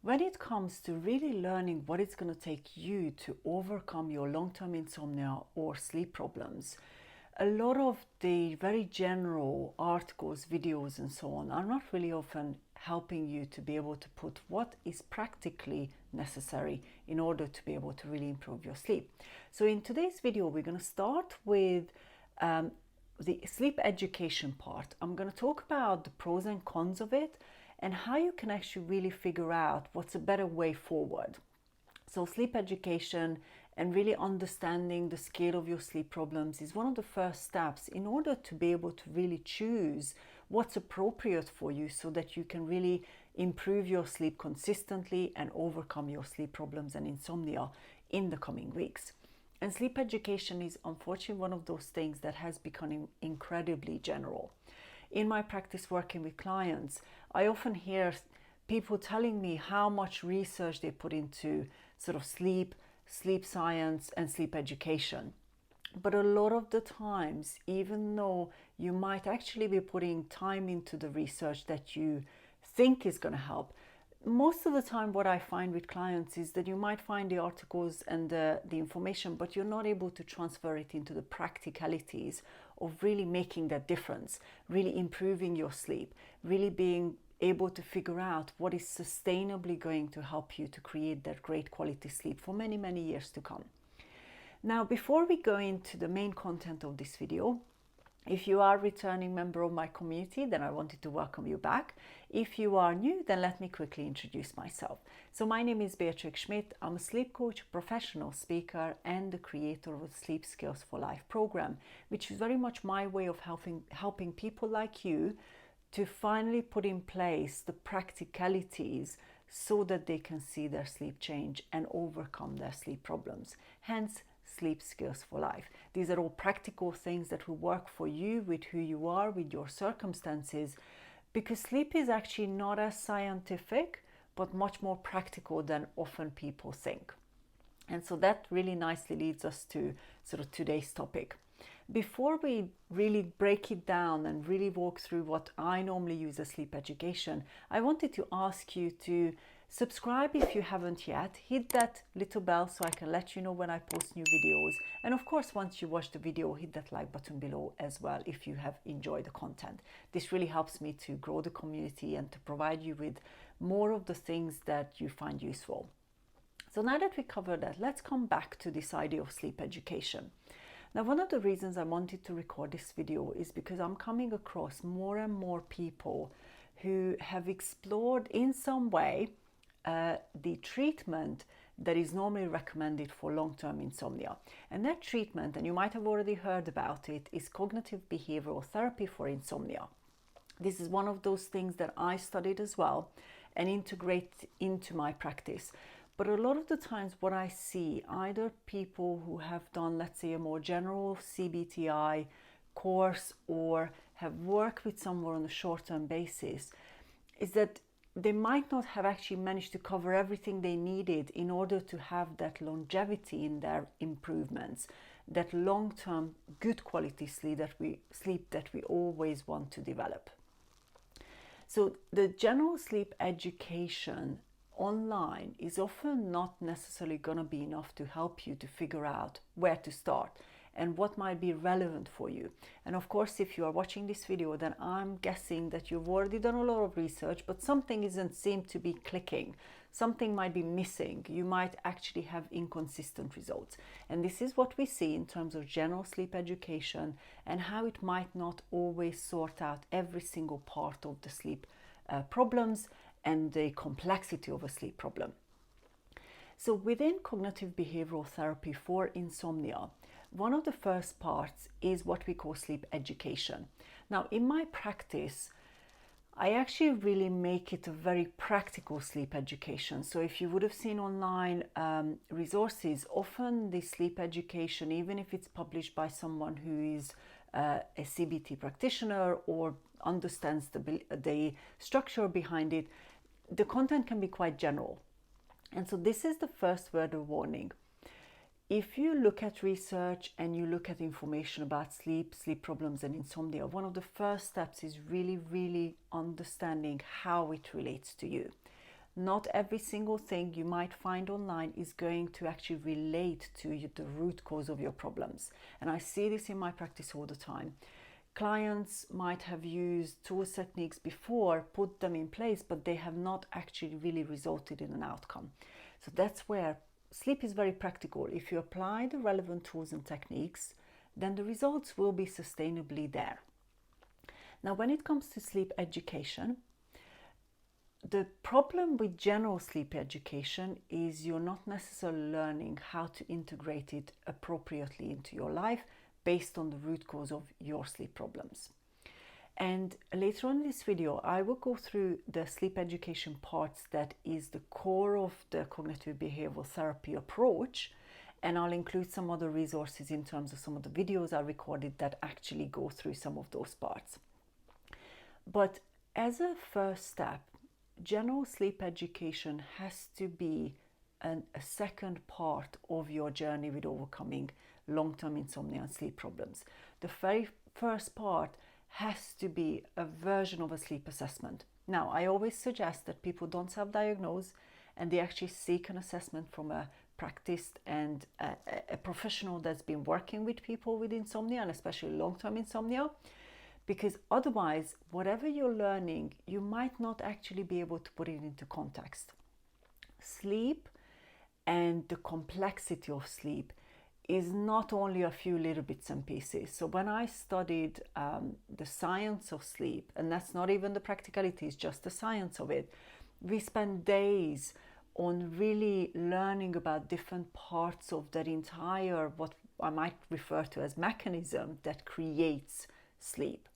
When it comes to really learning what it's going to take you to overcome your long-term insomnia or sleep problems, a lot of the very general articles, videos, and so on are not really often helping you to be able to put what is practically necessary in order to be able to really improve your sleep. So in today's video, we're going to start with the sleep education part. I'm going to talk about the pros and cons of it and how you can actually really figure out what's a better way forward. So sleep education and really understanding the scale of your sleep problems is one of the first steps in order to be able to really choose what's appropriate for you so that you can really improve your sleep consistently and overcome your sleep problems and insomnia in the coming weeks. And sleep education is unfortunately one of those things that has become incredibly general. In my practice working with clients, I often hear people telling me how much research they put into sort of sleep science, and sleep education. But a lot of the times, even though you might actually be putting time into the research that you think is going to help, most of the time what I find with clients is that you might find the articles and the information, but you're not able to transfer it into the practicalities of really making that difference, really improving your sleep, really being able to figure out what is sustainably going to help you to create that great quality sleep for many, many years to come. Now, before we go into the main content of this video, if you are a returning member of my community, then I wanted to welcome you back. If you are new, then let me quickly introduce myself. So my name is Beatrix Schmidt. I'm a sleep coach, professional speaker, and the creator of the Sleep Skills for Life program, which is very much my way of helping people like you to finally put in place the practicalities so that they can see their sleep change and overcome their sleep problems. Hence, Sleep Skills for Life. These are all practical things that will work for you with who you are, with your circumstances, because sleep is actually not as scientific, but much more practical than often people think. And so that really nicely leads us to sort of today's topic. Before we really break it down and really walk through what I normally use as sleep education, I wanted to ask you to subscribe if you haven't yet. Hit that little bell so I can let you know when I post new videos. And of course, once you watch the video, hit that like button below as well if you have enjoyed the content. This really helps me to grow the community and to provide you with more of the things that you find useful. So now that we covered that, let's come back to this idea of sleep education. Now, one of the reasons I wanted to record this video is because I'm coming across more and more people who have explored in some way the treatment that is normally recommended for long-term insomnia. And that treatment, and you might have already heard about it, is cognitive behavioral therapy for insomnia. This is one of those things that I studied as well and integrate into my practice. But a lot of the times what I see, either people who have done, let's say, a more general CBT-I course or have worked with someone on a short-term basis, is that they might not have actually managed to cover everything they needed in order to have that longevity in their improvements, that long-term good quality sleep that we always want to develop. So the general sleep education online is often not necessarily going to be enough to help you to figure out where to start and what might be relevant for you. And of course, if you are watching this video, then I'm guessing that you've already done a lot of research, but something isn't seem to be clicking. Something might be missing. You might actually have inconsistent results. And this is what we see in terms of general sleep education and how it might not always sort out every single part of the sleep problems and the complexity of a sleep problem. So within cognitive behavioral therapy for insomnia, one of the first parts is what we call sleep education. Now, in my practice, I actually really make it a very practical sleep education. So if you would have seen online resources, often the sleep education, even if it's published by someone who is a CBT practitioner or understands the structure behind it, the content can be quite general. And so this is the first word of warning. If you look at research and you look at information about sleep problems and insomnia, one of the first steps is really understanding how it relates to you. Not every single thing you might find online is going to actually relate to the root cause of your problems. And I see this in my practice all the time. Clients might have used tools, techniques before, put them in place, but they have not actually really resulted in an outcome. So that's where sleep is very practical. If you apply the relevant tools and techniques, then the results will be sustainably there. Now, when it comes to sleep education, the problem with general sleep education is you're not necessarily learning how to integrate it appropriately into your life based on the root cause of your sleep problems. And later on in this video, I will go through the sleep education parts that is the core of the cognitive behavioral therapy approach. And I'll include some other resources in terms of some of the videos I recorded that actually go through some of those parts. But as a first step, general sleep education has to be a second part of your journey with overcoming long-term insomnia and sleep problems. The very first part has to be a version of a sleep assessment. Now, I always suggest that people don't self-diagnose and they actually seek an assessment from a practiced and a professional that's been working with people with insomnia and especially long-term insomnia, because otherwise, whatever you're learning, you might not actually be able to put it into context. Sleep and the complexity of sleep is not only a few little bits and pieces. So when I studied the science of sleep, and that's not even the practicalities, just the science of it, we spent days on really learning about different parts of that entire, what I might refer to as mechanism that creates sleep.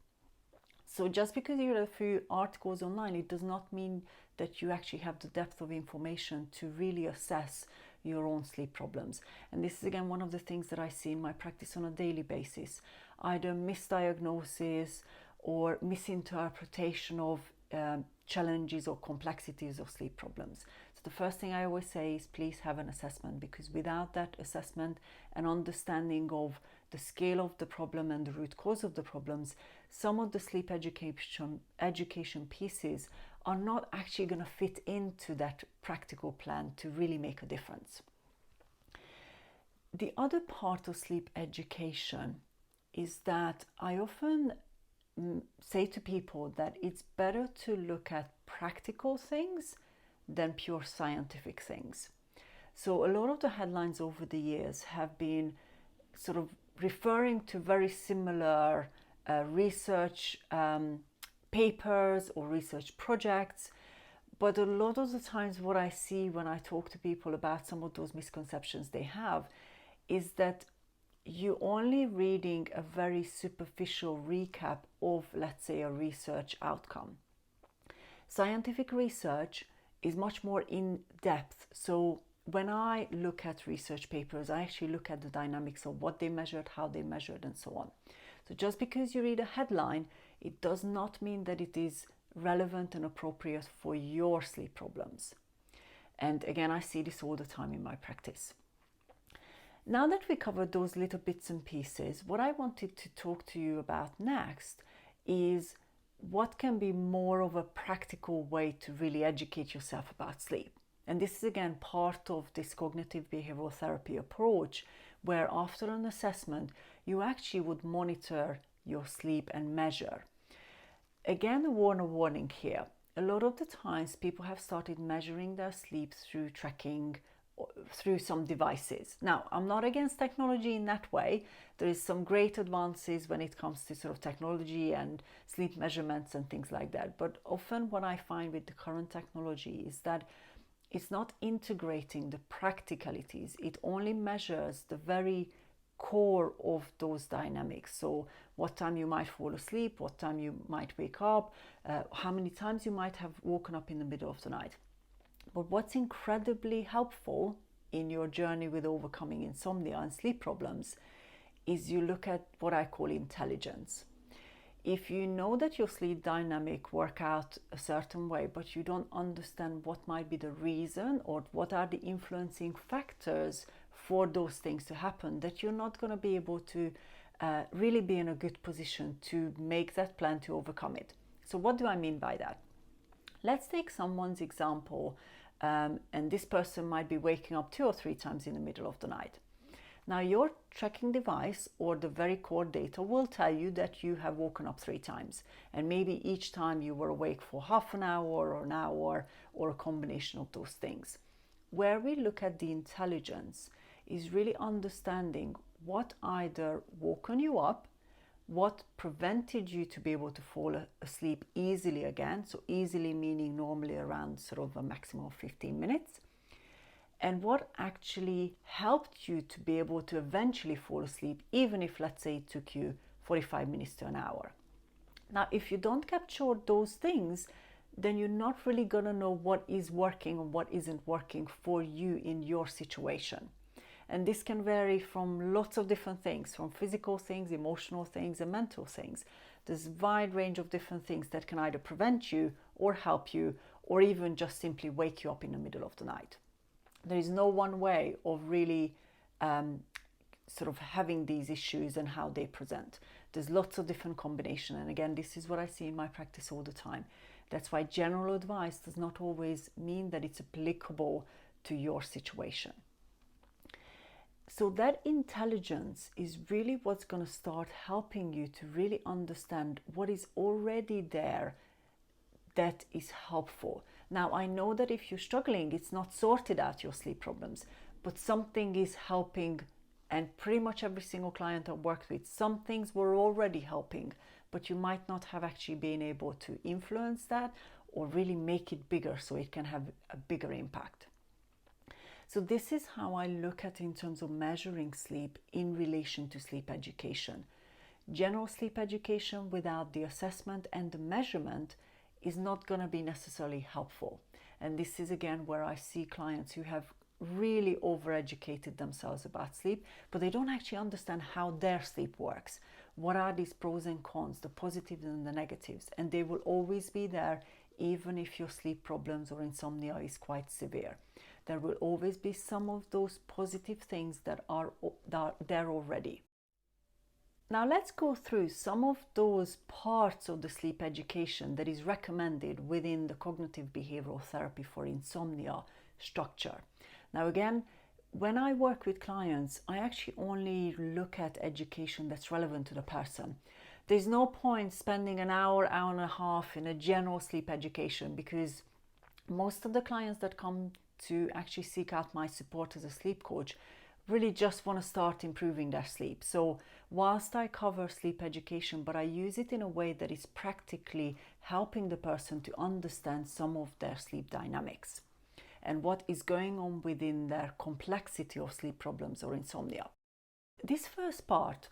So just because you read a few articles online, it does not mean that you actually have the depth of information to really assess your own sleep problems. And this is again one of the things that I see in my practice on a daily basis, either misdiagnosis or misinterpretation of challenges or complexities of sleep problems. So the first thing I always say is please have an assessment, because without that assessment and understanding of the scale of the problem and the root cause of the problems, some of the sleep education pieces are not actually going to fit into that practical plan to really make a difference. The other part of sleep education is that I often say to people that it's better to look at practical things than pure scientific things. So a lot of the headlines over the years have been sort of referring to very similar research papers or research projects, but a lot of the times what I see when I talk to people about some of those misconceptions they have is that you're only reading a very superficial recap of, let's say, a research outcome. Scientific research is much more in depth. So when I look at research papers, I actually look at the dynamics of what they measured, how they measured, and so on. So just because you read a headline, it does not mean that it is relevant and appropriate for your sleep problems. And again, I see this all the time in my practice. Now that we covered those little bits and pieces, what I wanted to talk to you about next is what can be more of a practical way to really educate yourself about sleep. And this is again part of this cognitive behavioral therapy approach, where after an assessment, you actually would monitor your sleep and measure. Again, a warning here. A lot of the times people have started measuring their sleep through tracking through some devices. Now, I'm not against technology in that way. There is some great advances when it comes to sort of technology and sleep measurements and things like that. But often what I find with the current technology is that it's not integrating the practicalities. It only measures the very core of those dynamics. So what time you might fall asleep, what time you might wake up, how many times you might have woken up in the middle of the night. But what's incredibly helpful in your journey with overcoming insomnia and sleep problems is you look at what I call intelligence. If you know that your sleep dynamic work out a certain way, but you don't understand what might be the reason or what are the influencing factors for those things to happen, that you're not going to be able to really be in a good position to make that plan to overcome it. So what do I mean by that? Let's take someone's example, and this person might be waking up 2 or 3 times in the middle of the night. Now, your tracking device or the very core data will tell you that you have woken up 3 times, and maybe each time you were awake for half an hour or an hour or a combination of those things. Where we look at the intelligence is really understanding what either woken you up, what prevented you to be able to fall asleep easily again, so easily meaning normally around sort of a maximum of 15 minutes, and what actually helped you to be able to eventually fall asleep, even if, let's say, it took you 45 minutes to an hour. Now, if you don't capture those things, then you're not really going to know what is working and what isn't working for you in your situation. And this can vary from lots of different things, from physical things, emotional things, and mental things. There's a wide range of different things that can either prevent you or help you, or even just simply wake you up in the middle of the night. There is no one way of really sort of having these issues and how they present. There's lots of different combinations. And again, this is what I see in my practice all the time. That's why general advice does not always mean that it's applicable to your situation. So that intelligence is really what's going to start helping you to really understand what is already there that is helpful. Now, I know that if you're struggling, it's not sorted out your sleep problems, but something is helping, and pretty much every single client I've worked with, some things were already helping, but you might not have actually been able to influence that or really make it bigger so it can have a bigger impact. So this is how I look at in terms of measuring sleep in relation to sleep education. General sleep education without the assessment and the measurement is not going to be necessarily helpful. And this is again where I see clients who have really overeducated themselves about sleep, but they don't actually understand how their sleep works. What are these pros and cons, the positives and the negatives? And they will always be there, even if your sleep problems or insomnia is quite severe. There will always be some of those positive things that are there already. Now let's go through some of those parts of the sleep education that is recommended within the Cognitive Behavioural Therapy for Insomnia structure. Now again, when I work with clients, I actually only look at education that's relevant to the person. There's no point spending an hour, hour and a half in a general sleep education, because most of the clients that come to actually seek out my support as a sleep coach really just want to start improving their sleep. So whilst I cover sleep education, but I use it in a way that is practically helping the person to understand some of their sleep dynamics and what is going on within their complexity of sleep problems or insomnia. This first part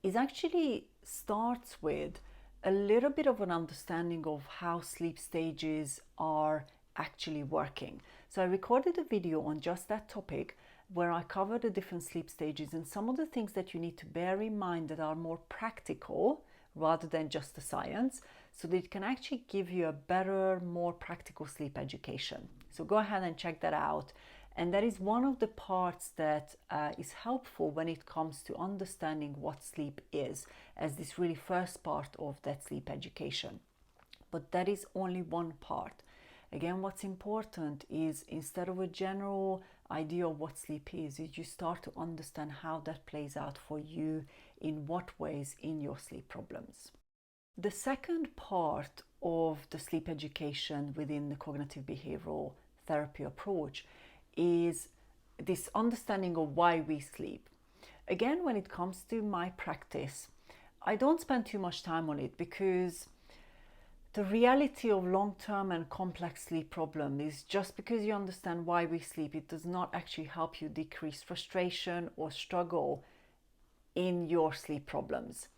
is actually starts with a little bit of an understanding of how sleep stages are actually working. So I recorded a video on just that topic where I cover the different sleep stages and some of the things that you need to bear in mind that are more practical rather than just the science, so that it can actually give you a better, more practical sleep education. So go ahead and check that out. And that is one of the parts that is helpful when it comes to understanding what sleep is, as this really first part of that sleep education. But that is only one part. Again, what's important is, instead of a general idea of what sleep is you start to understand how that plays out for you, in what ways in your sleep problems. The second part of the sleep education within the cognitive behavioral therapy approach is this understanding of why we sleep. Again, when it comes to my practice, I don't spend too much time on it, because the reality of long-term and complex sleep problem is, just because you understand why we sleep, it does not actually help you decrease frustration or struggle in your sleep problems.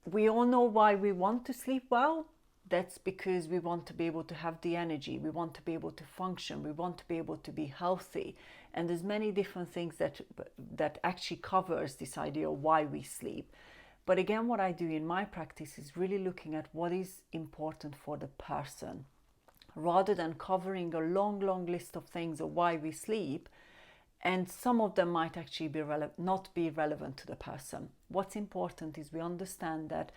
We all know why we want to sleep well. That's because we want to be able to have the energy, we want to be able to function, we want to be able to be healthy. And there's many different things that actually covers this idea of why we sleep. But again, what I do in my practice is really looking at what is important for the person, rather than covering a long list of things of why we sleep, and some of them might actually not be relevant to the person. What's important is we understand that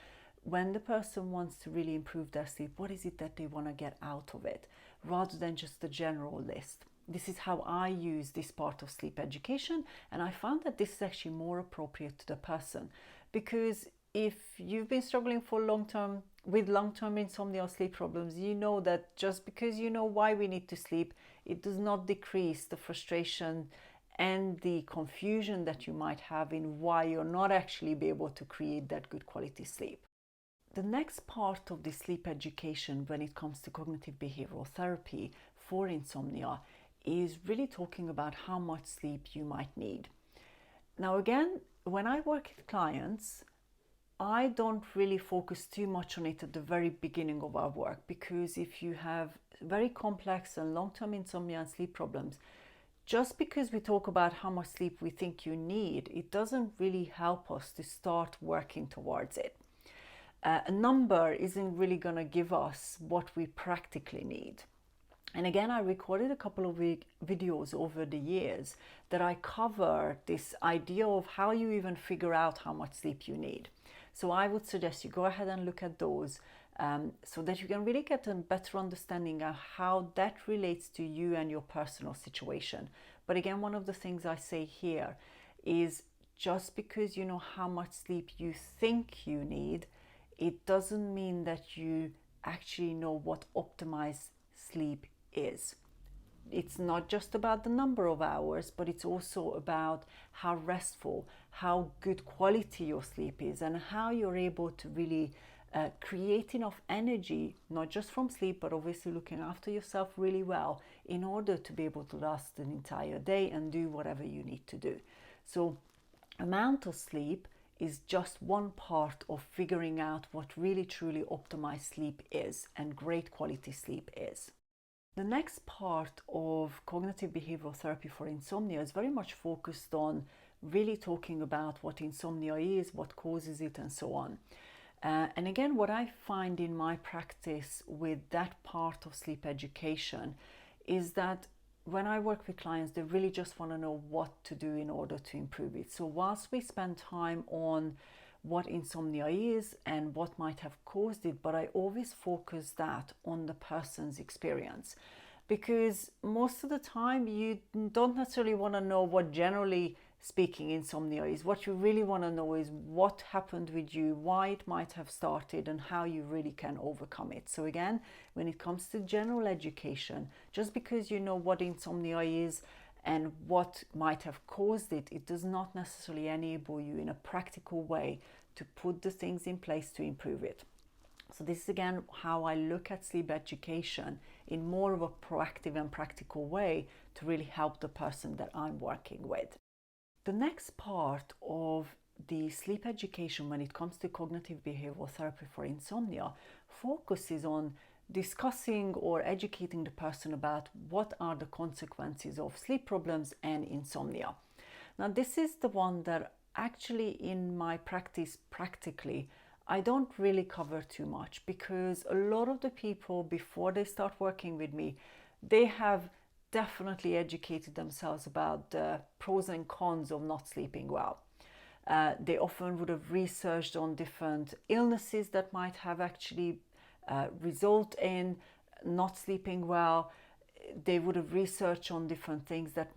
when the person wants to really improve their sleep, what is it that they want to get out of it, rather than just the general list. This is how I use this part of sleep education, and I found that this is actually more appropriate to the person, because if you've been struggling for with long-term insomnia or sleep problems, you know that just because you know why we need to sleep, it does not decrease the frustration and the confusion that you might have in why you're not actually be able to create that good quality sleep. The next part of the sleep education when it comes to cognitive behavioral therapy for insomnia is really talking about how much sleep you might need. Now again, when I work with clients, I don't really focus too much on it at the very beginning of our work, because if you have very complex and long-term insomnia and sleep problems, just because we talk about how much sleep we think you need, it doesn't really help us to start working towards it. A number isn't really going to give us what we practically need. And again, I recorded a couple of videos over the years that I cover this idea of how you even figure out how much sleep you need. So I would suggest you go ahead and look at those so that you can really get a better understanding of how that relates to you and your personal situation. But again, one of the things I say here is just because you know how much sleep you think you need, it doesn't mean that you actually know what optimized sleep is. It's not just about the number of hours, but it's also about how restful, how good quality your sleep is, and how you're able to really create enough energy, not just from sleep, but obviously looking after yourself really well in order to be able to last an entire day and do whatever you need to do. So amount of sleep is just one part of figuring out what really truly optimized sleep is and great quality sleep is. The next part of cognitive behavioral therapy for insomnia is very much focused on really talking about what insomnia is, what causes it, and so on. And again, what I find in my practice with that part of sleep education is that when I work with clients, they really just want to know what to do in order to improve it. So whilst we spend time on what insomnia is and what might have caused it, but I always focus that on the person's experience, because most of the time you don't necessarily want to know what generally speaking insomnia is. What you really want to know is what happened with you, why it might have started, and how you really can overcome it. So again, when it comes to general education, just because you know what insomnia is and what might have caused it, it does not necessarily enable you in a practical way to put the things in place to improve it. So this is again how I look at sleep education in more of a proactive and practical way to really help the person that I'm working with. The next part of the sleep education when it comes to cognitive behavioral therapy for insomnia focuses on discussing or educating the person about what are the consequences of sleep problems and insomnia. Now, this is the one that actually in my practice practically I don't really cover too much, because a lot of the people before they start working with me, they have definitely educated themselves about the pros and cons of not sleeping well. They often would have researched on different illnesses that might have actually result in not sleeping well. They would have researched on different things that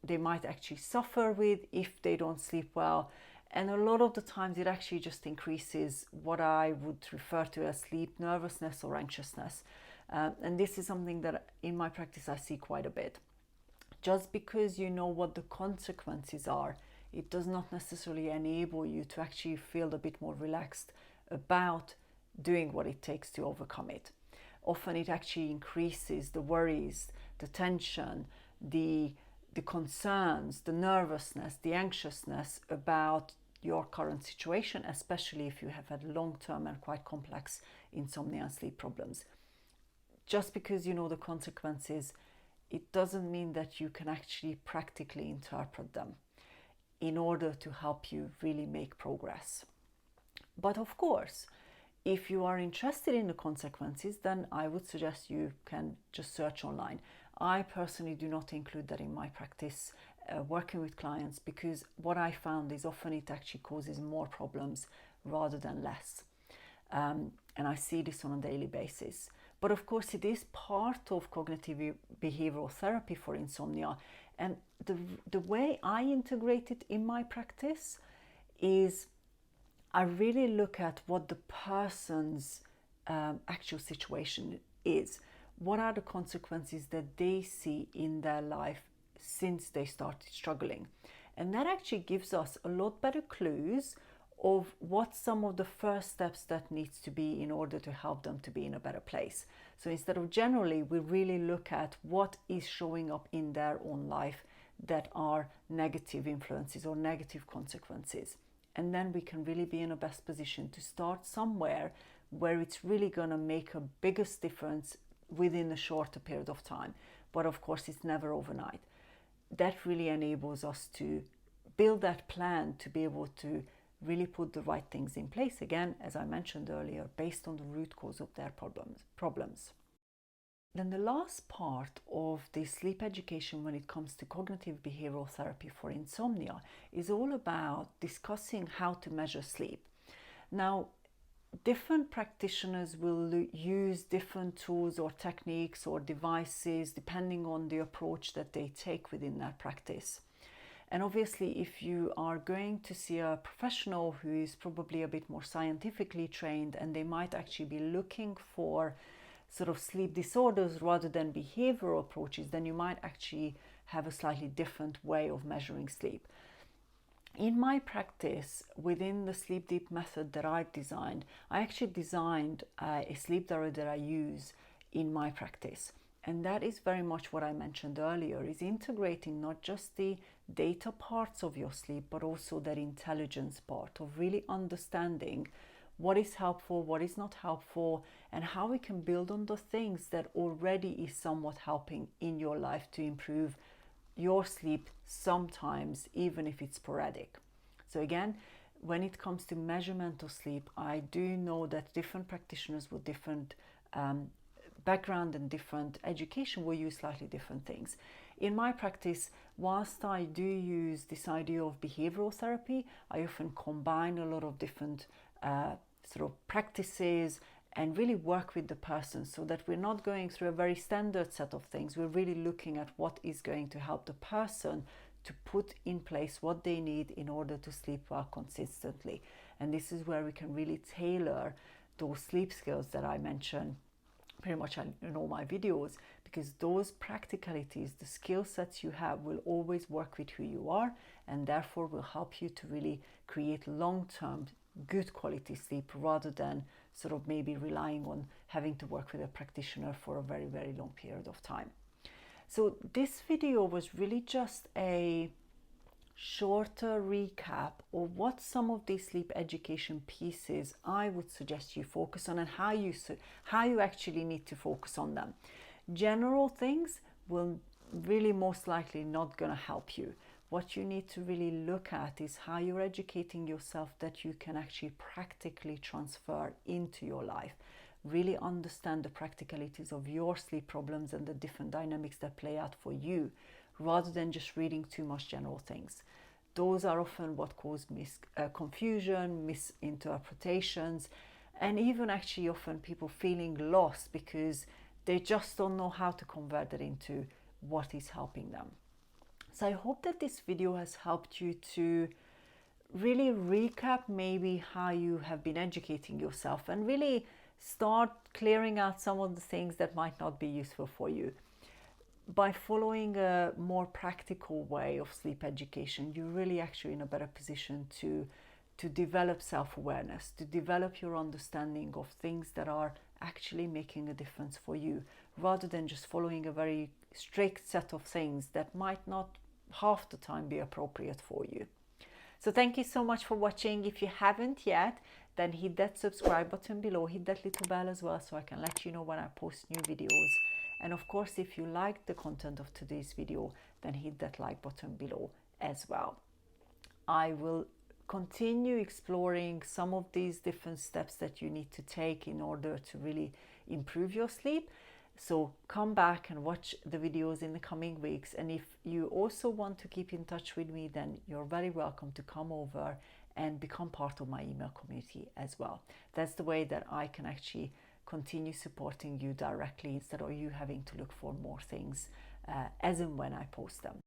they might actually suffer with if they don't sleep well. And a lot of the times it actually just increases what I would refer to as sleep nervousness or anxiousness. And this is something that in my practice I see quite a bit. Just because you know what the consequences are, it does not necessarily enable you to actually feel a bit more relaxed about doing what it takes to overcome it. Often it actually increases the worries, the tension, the concerns, the nervousness, the anxiousness about your current situation, especially if you have had long-term and quite complex insomnia and sleep problems. Just because you know the consequences, it doesn't mean that you can actually practically interpret them in order to help you really make progress. But of course, if you are interested in the consequences, then I would suggest you can just search online. I personally do not include that in my practice working with clients, because what I found is often it actually causes more problems rather than less. and I see this on a daily basis. But of course, it is part of cognitive behavioral therapy for insomnia. And the way I integrate it in my practice is I really look at what the person's actual situation is. What are the consequences that they see in their life since they started struggling? And that actually gives us a lot better clues of what some of the first steps that needs to be in order to help them to be in a better place. So instead of generally, we really look at what is showing up in their own life that are negative influences or negative consequences. And then we can really be in a best position to start somewhere where it's really going to make a biggest difference within a shorter period of time. But of course, it's never overnight. That really enables us to build that plan to be able to really put the right things in place, again, as I mentioned earlier, based on the root cause of their problems. Then the last part of the sleep education when it comes to cognitive behavioral therapy for insomnia is all about discussing how to measure sleep. Now, different practitioners will use different tools or techniques or devices depending on the approach that they take within their practice. And obviously, if you are going to see a professional who is probably a bit more scientifically trained and they might actually be looking for sort of sleep disorders rather than behavioral approaches, then you might actually have a slightly different way of measuring sleep. In my practice, within the Sleep Deep method that I've designed, I actually designed a sleep diary that I use in my practice. And that is very much what I mentioned earlier, is integrating not just the data parts of your sleep, but also that intelligence part of really understanding what is helpful, what is not helpful, and how we can build on the things that already is somewhat helping in your life to improve your sleep sometimes, even if it's sporadic. So again, when it comes to measurement of sleep, I do know that different practitioners with different background and different education will use slightly different things. In my practice, whilst I do use this idea of behavioral therapy, I often combine a lot of different sort of practices and really work with the person so that we're not going through a very standard set of things. We're really looking at what is going to help the person to put in place what they need in order to sleep well consistently. And this is where we can really tailor those sleep skills that I mentioned pretty much in all my videos, because those practicalities, the skill sets you have, will always work with who you are and therefore will help you to really create long-term good quality sleep rather than sort of maybe relying on having to work with a practitioner for a very, very long period of time. So this video was really just a shorter recap of what some of these sleep education pieces I would suggest you focus on and how you actually need to focus on them. General things will really most likely not going to help you. What you need to really look at is how you're educating yourself that you can actually practically transfer into your life. Really understand the practicalities of your sleep problems and the different dynamics that play out for you, rather than just reading too much general things. Those are often what cause confusion, misinterpretations, and even actually often people feeling lost because they just don't know how to convert it into what is helping them. So I hope that this video has helped you to really recap maybe how you have been educating yourself and really start clearing out some of the things that might not be useful for you. By following a more practical way of sleep education, you're really actually in a better position to develop self-awareness, to develop your understanding of things that are actually making a difference for you, rather than just following a very strict set of things that might not half the time be appropriate for you. So thank you so much for watching. If you haven't yet, then hit that subscribe button below, hit that little bell as well so I can let you know when I post new videos. And of course, if you like the content of today's video, then hit that like button below as well. I will continue exploring some of these different steps that you need to take in order to really improve your sleep. So come back and watch the videos in the coming weeks. And if you also want to keep in touch with me, then you're very welcome to come over and become part of my email community as well. That's the way that I can actually continue supporting you directly instead of you having to look for more things as and when I post them.